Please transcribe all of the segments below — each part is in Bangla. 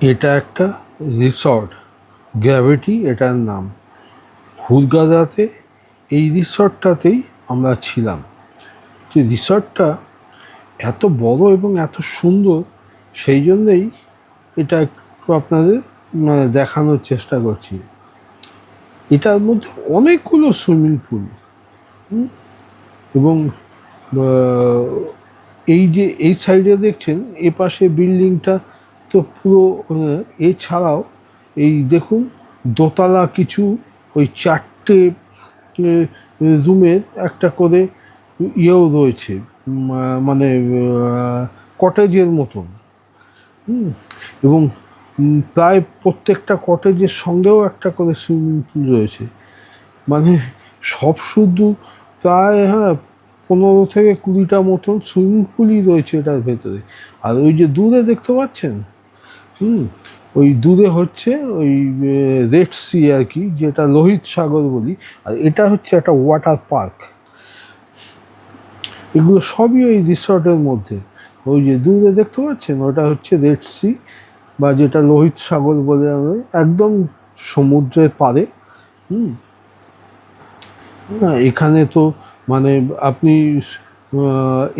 এটা একটা রিসর্ট, গ্র্যাভিটি এটার নাম। হুরগাদাতে এই রিসর্টটাতেই আমরা ছিলাম। যে রিসর্টটা এত বড় এবং এত সুন্দর, সেই জন্যেই এটা একটু আপনাদের দেখানোর চেষ্টা করছি। এটার মধ্যে অনেকগুলো সুইমিং পুল এবং এই যে এই সাইডে দেখছেন এ পাশে বিল্ডিংটা তো পুরো, এছাড়াও এই দেখুন দোতলা কিছু ওই 4টে রুমের একটা করে ইয়েও রয়েছে, মানে কটেজের মতন। এবং প্রায় প্রত্যেকটা কটেজের সঙ্গেও একটা করে সুইমিং পুল রয়েছে। মানে সব শুধু প্রায় 15 থেকে 20টা মতন সুইমিং পুলই রয়েছে এটার ভেতরে। আর ওই যে দূরে দেখতে পাচ্ছেন, ওই দূরে হচ্ছে ওই রেড সি আর কি, যেটা লোহিত সাগর বলি। আর এটা হচ্ছে একটা ওয়াটার পার্ক। এগুলো সবই ওই রিসর্টের মধ্যে। ওই যে দূরে দেখতে পাচ্ছেন ওটা হচ্ছে রেড সি, বা যেটা লোহিত সাগর বলে আমরা, একদম সমুদ্রের পাড়ে। এখানে তো মানে আপনি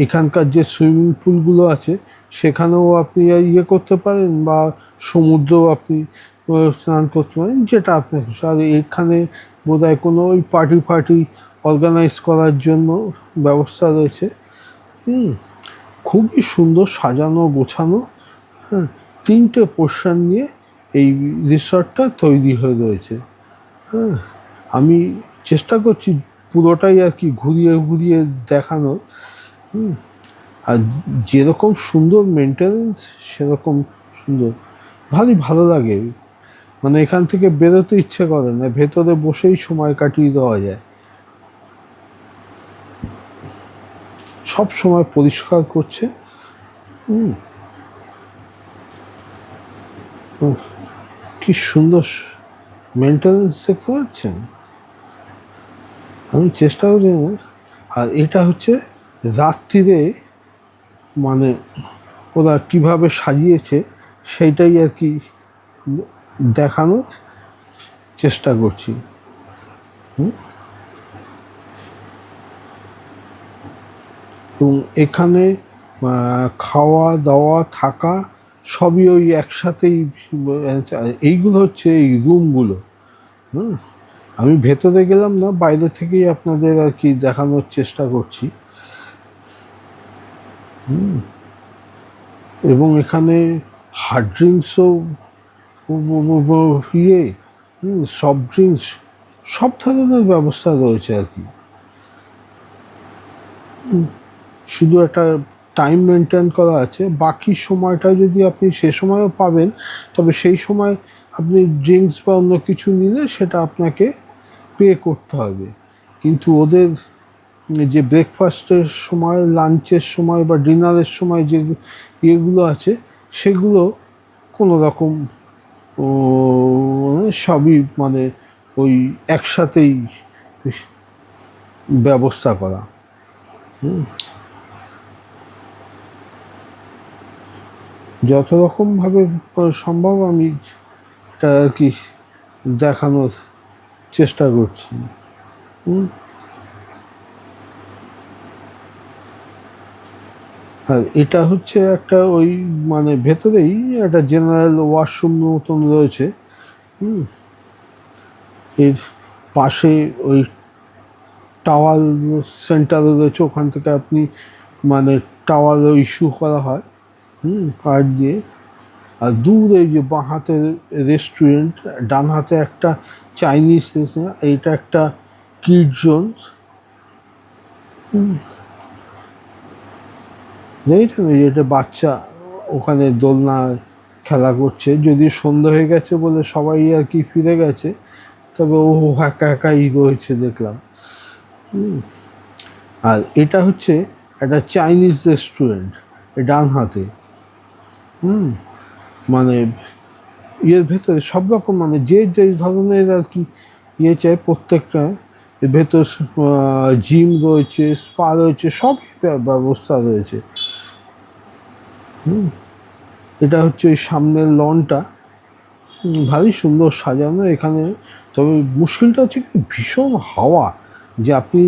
এখানকার যে সুইমিং পুলগুলো আছে সেখানেও আপনি ইয়ে করতে পারেন, বা সমুদ্রেও আপনি স্নান করতে পারেন, যেটা আপনার খুশি। আর এখানে বোধহয় কোনো ওই পার্টি অর্গানাইজ করার জন্য ব্যবস্থা রয়েছে। খুবই সুন্দর সাজানো গোছানো। 3টে পোর্শন নিয়ে এই রিসর্টটা তৈরি হয়ে রয়েছে। আমি চেষ্টা করছি পুরোটাই আর কি ঘুরিয়ে ঘুরিয়ে দেখানোর। আর যেরকম সুন্দর মেনটেনেন্স সেরকম সুন্দর, ভালো লাগে। মানে এখান থেকে বেরোতে ইচ্ছে করে না, ভেতরে বসেই সময় কাটিয়ে দেওয়া যায়। সব সময় পরিষ্কার করছে। কি সুন্দর মেনটেনেন্স দেখতে পাচ্ছেন। আমি চেষ্টা করি না। আর এটা হচ্ছে রাত্রিরে, মানে ওরা কিভাবে সাজিয়েছে সেইটাই আর কি দেখানোর চেষ্টা করছি। এবং এখানে খাওয়া দাওয়া থাকা সবই ওই একসাথেই। এইগুলো হচ্ছে এই রুমগুলো। আমি ভেতরে গেলাম না, বাইরে থেকেই আপনাদের আর কি দেখানোর চেষ্টা করছি। এবং এখানে হার্ড ড্রিঙ্কসও, ইয়ে সফট ড্রিঙ্কস, সব ধরনের ব্যবস্থা রয়েছে আর কি। শুধু একটা টাইম মেনটেন করা আছে, বাকি সময়টা যদি আপনি সে সময়ও পাবেন, তবে সেই সময় আপনি ড্রিঙ্কস বা অন্য কিছু নিলে সেটা আপনাকে পে করতে হবে। কিন্তু ওদের যে ব্রেকফাস্টের সময়, লাঞ্চের সময় বা ডিনারের সময় যে ইয়েগুলো আছে সেগুলো কোনো রকম সবই মানে ওই একসাথেই ব্যবস্থা করা। যত রকমভাবে সম্ভব আমি এটা আর কি দেখানোর চেষ্টা করছি। আর এটা হচ্ছে একটা ওই মানে ভেতরেই একটা জেনারেল ওয়াশরুম মতন রয়েছে। এর পাশে ওই টাওয়াল সেন্টার রয়েছে, ওখান থেকে আপনি মানে টাওয়ালও ইস্যু করা হয় কার্ড দিয়ে। আর দূরে যে বাঁ হাতে রেস্টুরেন্ট, ডান হাতে একটা চাইনিজ, এইটা একটা কিড জোন। দেখেছেন ওই এটা বাচ্চা ওখানে দোলনা খেলা করছে, যদি সন্ধ্যা হয়ে গেছে বলে সবাই আর কি ফিরে গেছে, তবে ও একা একাই রয়েছে দেখলাম। আর এটা হচ্ছে একটা চাইনিজ রেস্টুরেন্ট ডান হাতে। মানে ইয়ের ভেতরে সব রকম, মানে যে যে ধরনের আর কি ইয়ে চাই প্রত্যেকটা, এর ভেতর জিম রয়েছে, স্পা রয়েছে, সব ব্যবস্থা রয়েছে। এটা হচ্ছে ওই সামনের লনটা, ভারী সুন্দর সাজানো এখানে। তবে মুশকিলটা হচ্ছে কি, ভীষণ হাওয়া, যে আপনি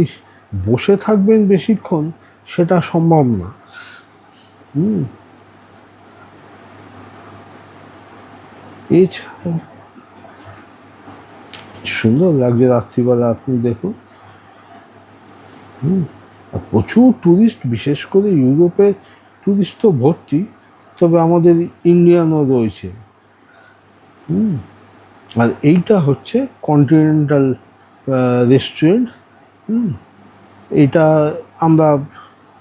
বসে থাকবেন বেশিক্ষণ সেটা সম্ভব না। এছাড়া সুন্দর লাগছে রাত্রিবেলা, আপনি দেখুন। আর প্রচুর টুরিস্ট, বিশেষ করে ইউরোপের টুরিস্ট তো ভর্তি, তবে আমাদের ইন্ডিয়ানও রয়েছে। আর এইটা হচ্ছে কন্টিনেন্টাল রেস্টুরেন্ট। এটা আমরা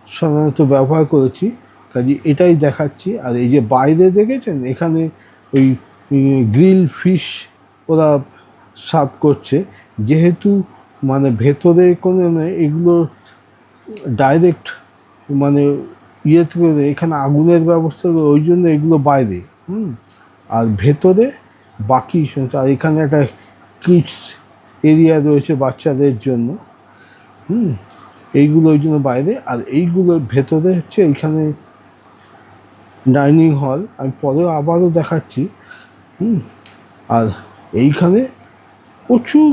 সাধারণত ব্যবহার করেছি, কাজে এটাই দেখাচ্ছি। আর এই যে বাইরে দেখেছেন, এখানে ওই গ্রিল ফিশ ওরা সার্ভ করছে, যেহেতু মানে ভেতরে কোনো এগুলো ডাইরেক্ট মানে ইয়েতে করে এখানে আগুনের ব্যবস্থা করে, ওই জন্য এগুলো বাইরে। আর ভেতরে বাকি, আর এখানে একটা কিডস এরিয়া রয়েছে বাচ্চাদের জন্য। এইগুলো ওই জন্য বাইরে, আর এইগুলোর ভেতরে হচ্ছে এইখানে ডাইনিং হল, আমি পরে আবারও দেখাচ্ছি। আর এইখানে প্রচুর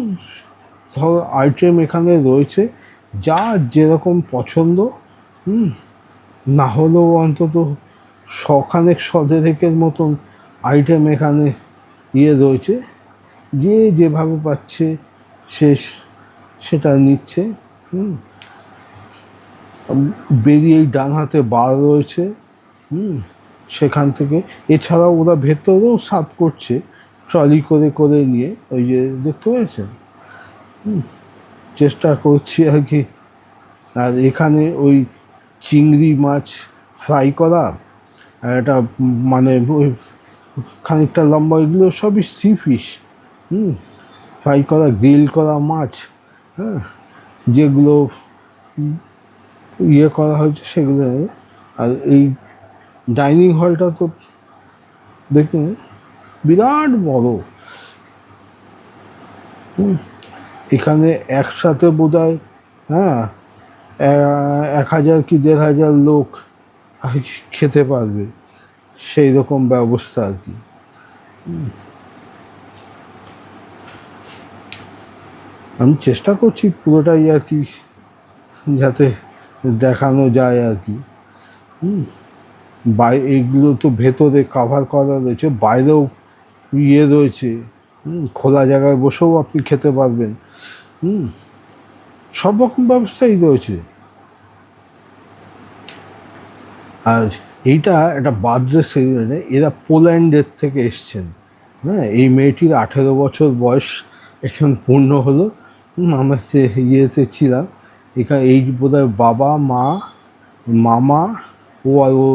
ধর আইটেম এখানে রয়েছে, যা যেরকম পছন্দ। না হলেও অন্তত শখানেক শদেরেকের মতন আইটেম এখানে রয়েছে, যে যেভাবে পাচ্ছে সে সেটা নিচ্ছে। বেরিয়ে এই ডান হাতে বার রয়েছে, সেখান থেকে। এছাড়াও ওরা ভেতরেও সার্ভ করছে ট্রলি করে করে নিয়ে, ওই যে দেখতে পেয়েছেন। চেষ্টা করছি আর কি। আর এখানে ওই চিংড়ি মাছ ফ্রাই করা, আর এটা মানে ওই খানিকটা লম্বা, এগুলো সবই সি ফিশ। ফ্রাই করা, গ্রিল করা মাছ, যেগুলো করা হয়েছে সেগুলো। আর এই ডাইনিং হলটা তো দেখুন বিরাট বড়। এখানে একসাথে বোধহয় 1000 কি 1500 লোক খেতে পারবে, সেই রকম ব্যবস্থা আর কি। আমি চেষ্টা করছি পুরোটাই আর কি যাতে দেখানো যায় আর কি। এইগুলো তো ভেতরে কাভার করা রয়েছে, বাইরেও রয়েছে, খোলা জায়গায় বসেও আপনি খেতে পারবেন। সব রকম ব্যবস্থাই রয়েছে। আর এইটা একটা বার্থডে সেলিব্রেশনে, এরা পোল্যান্ডের থেকে এসছেন। এই মেয়েটির 18 বছর বয়স এখন পূর্ণ হলো। আমরা ইয়েতে ছিলাম এখানে, এই বোধহয় বাবা মা মামা ও আর ও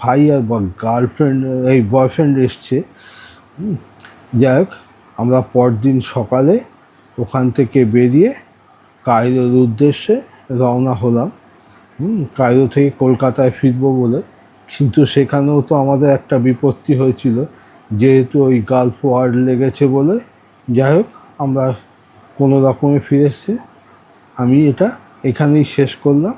ভাই আর গার্লফ্রেন্ড এই বয়ফ্রেন্ড এসছে। যাই হোক, আমরা পরদিন সকালে ওখান থেকে বেরিয়ে কায়রোর উদ্দেশ্যে রওনা হলাম। কায়রো থেকে কলকাতায় ফিরবো বলে, কিন্তু সেখানেও তো আমাদের একটা বিপত্তি হয়েছিল, যেহেতু ওই গালফ ওয়ার লেগেছে বলে। যাই হোক, আমরা কোনো রকমে ফিরে এসেছি। আমি এটা এখানেই শেষ করলাম।